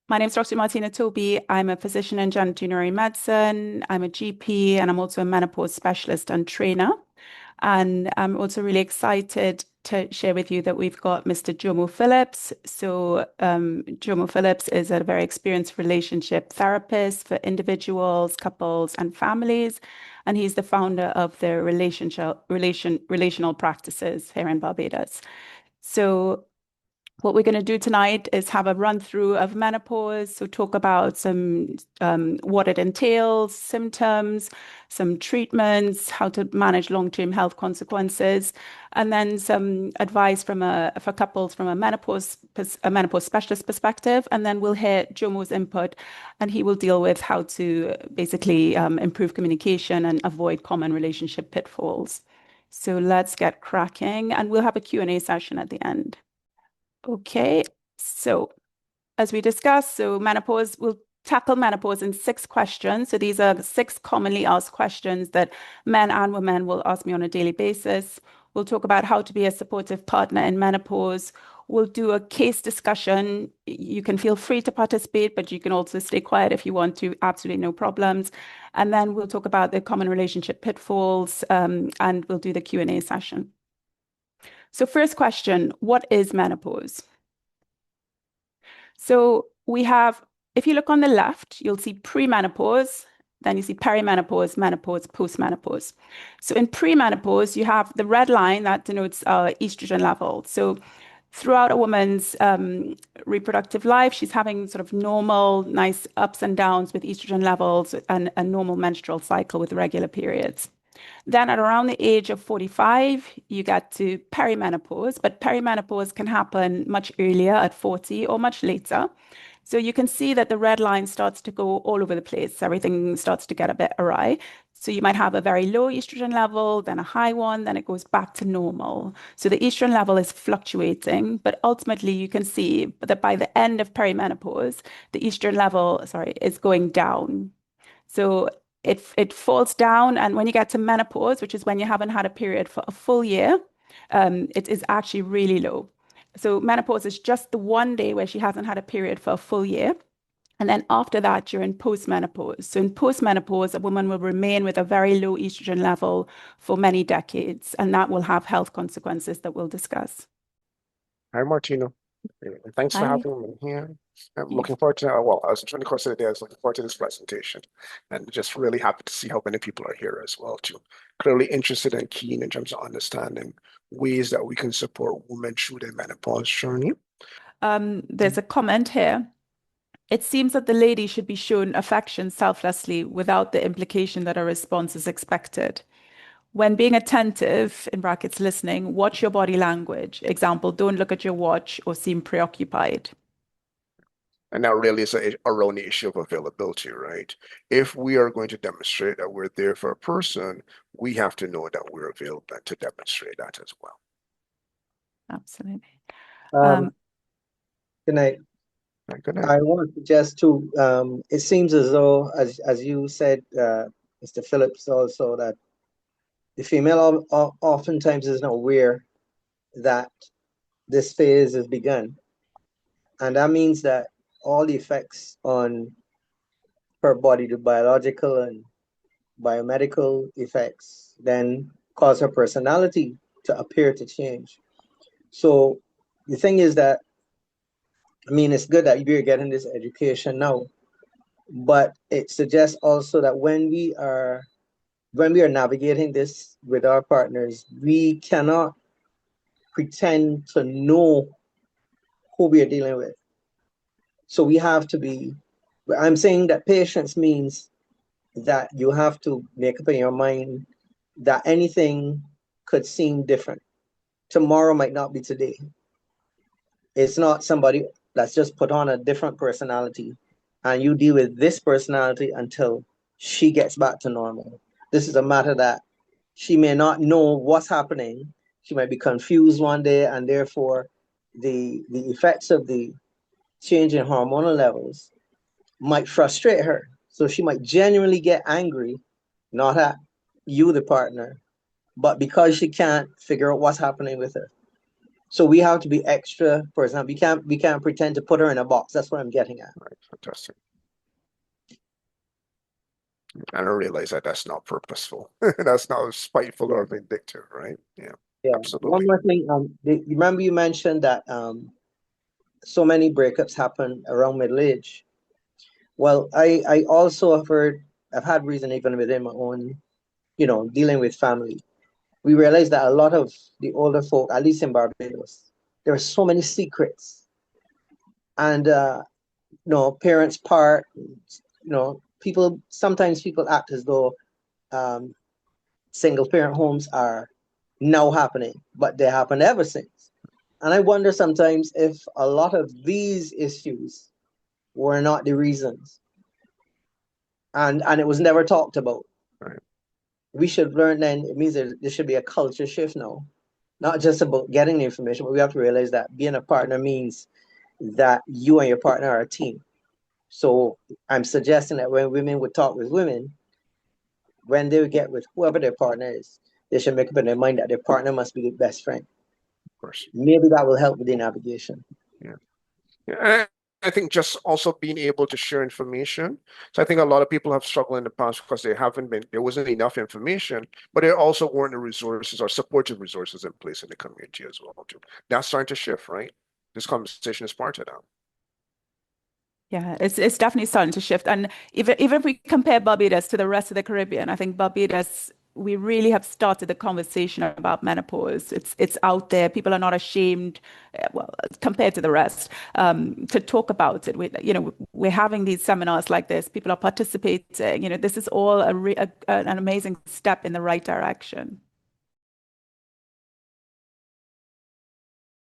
My name is Dr. Martina Toby. I'm a physician in genitourinary medicine. I'm a GP and I'm also a menopause specialist and trainer. And I'm also really excited to share with you that we've got Mr. Jomo Phillips. Jomo Phillips is a very experienced relationship therapist for individuals, couples, and families. And he's the founder of the relational practices here in Barbados. So what we're going to do tonight is have a run through of menopause, so talk about some what it entails, symptoms, some treatments, how to manage long-term health consequences, and then some advice for couples from a menopause specialist perspective. And then we'll hear Jomo's input, and he will deal with how to basically improve communication and avoid common relationship pitfalls. So let's get cracking, and we'll have a Q&A session at the end. Okay, so as we discussed, we'll tackle menopause in 6 questions. So these are 6 commonly asked questions that men and women will ask me on a daily basis. We'll talk about how to be a supportive partner in menopause. We'll do a case discussion. You can feel free to participate, but you can also stay quiet if you want to, absolutely no problems. And then we'll talk about the common relationship pitfalls, and we'll do the Q&A session. So first question, what is menopause? So if you look on the left, you'll see premenopause, then you see perimenopause, menopause, postmenopause. So in premenopause, you have the red line that denotes estrogen level. So throughout a woman's reproductive life, she's having sort of normal, nice ups and downs with estrogen levels and a normal menstrual cycle with regular periods. Then at around the age of 45, you get to perimenopause, but perimenopause can happen much earlier at 40 or much later. So you can see that the red line starts to go all over the place. Everything starts to get a bit awry. So you might have a very low estrogen level, then a high one, then it goes back to normal. So the estrogen level is fluctuating, but ultimately you can see that by the end of perimenopause, the estrogen level, is going down. So it falls down, and when you get to menopause, which is when you haven't had a period for a full year, it is actually really low. So menopause is just the one day where she hasn't had a period for a full year. And then after that, you're in postmenopause. So in postmenopause, a woman will remain with a very low estrogen level for many decades, and that will have health consequences that we'll discuss. Hi, Martina. Thanks for Hi. having me here. I'm Yes. looking forward to, well, I was during the course of the day, I was looking forward to this presentation and just really happy to see how many people are here as well, too. Clearly interested and keen in terms of understanding ways that we can support women through their menopause journey. There's a comment here. It seems that the lady should be shown affection selflessly without the implication that a response is expected. When being attentive, in brackets listening, watch your body language. Example, don't look at your watch or seem preoccupied. And that really is a around the issue of availability, right? If we are going to demonstrate that we're there for a person, we have to know that we're available to demonstrate that as well. Absolutely. Um, Good night. Good night. I want just to, it seems as though, as you said, Mr. Phillips, also that the female oftentimes isn't aware that this phase has begun. And that means that all the effects on her body, the biological and biomedical effects, then cause her personality to appear to change. So the thing is that, I mean, it's good that you're getting this education now, but it suggests also that when we are navigating this with our partners, we cannot pretend to know who we are dealing with. So we have to be, I'm saying that patience means that you have to make up in your mind that anything could seem different. Tomorrow might not be today. It's not somebody that's just put on a different personality and you deal with this personality until she gets back to normal. This is a matter that she may not know what's happening. She might be confused one day, and therefore the effects of the change in hormonal levels might frustrate her. So she might genuinely get angry, not at you, the partner, but because she can't figure out what's happening with her. So we have to be extra. For example, we can't pretend to put her in a box. That's what I'm getting at. Right, fantastic. I don't realize that that's not purposeful. That's not spiteful Yeah. or vindictive, right? Yeah, Yeah. One absolutely. more thing. Remember you mentioned that so many breakups happen around middle age. Well, I also have heard, I've had reason even within my own, dealing with family. We realized that a lot of the older folk, at least in Barbados, there are so many secrets. And parents part, sometimes people act as though um, single parent homes are now happening, but they happened ever since. And I wonder sometimes if a lot of these issues were not the reasons, and it was never talked about. Right. We should learn. Then it means there should be a culture shift now, not just about getting the information, but we have to realize that being a partner means that you and your partner are a team. So I'm suggesting that when women would talk with women, when they would get with whoever their partner is, they should make up in their mind that their partner must be the best friend. Of course. Maybe that will help with the navigation. Yeah. Yeah. I think just also being able to share information. So I think a lot of people have struggled in the past because there wasn't enough information, but there also weren't the resources or supportive resources in place in the community as well too. That's starting to shift, right? This conversation is part of that. Yeah, it's definitely starting to shift. And even if we compare Barbados to the rest of the Caribbean, I think Barbados, we really have started the conversation about menopause. It's out there. People are not ashamed, well, compared to the rest, to talk about it. We're having these seminars like this. People are participating. This is all an amazing step in the right direction.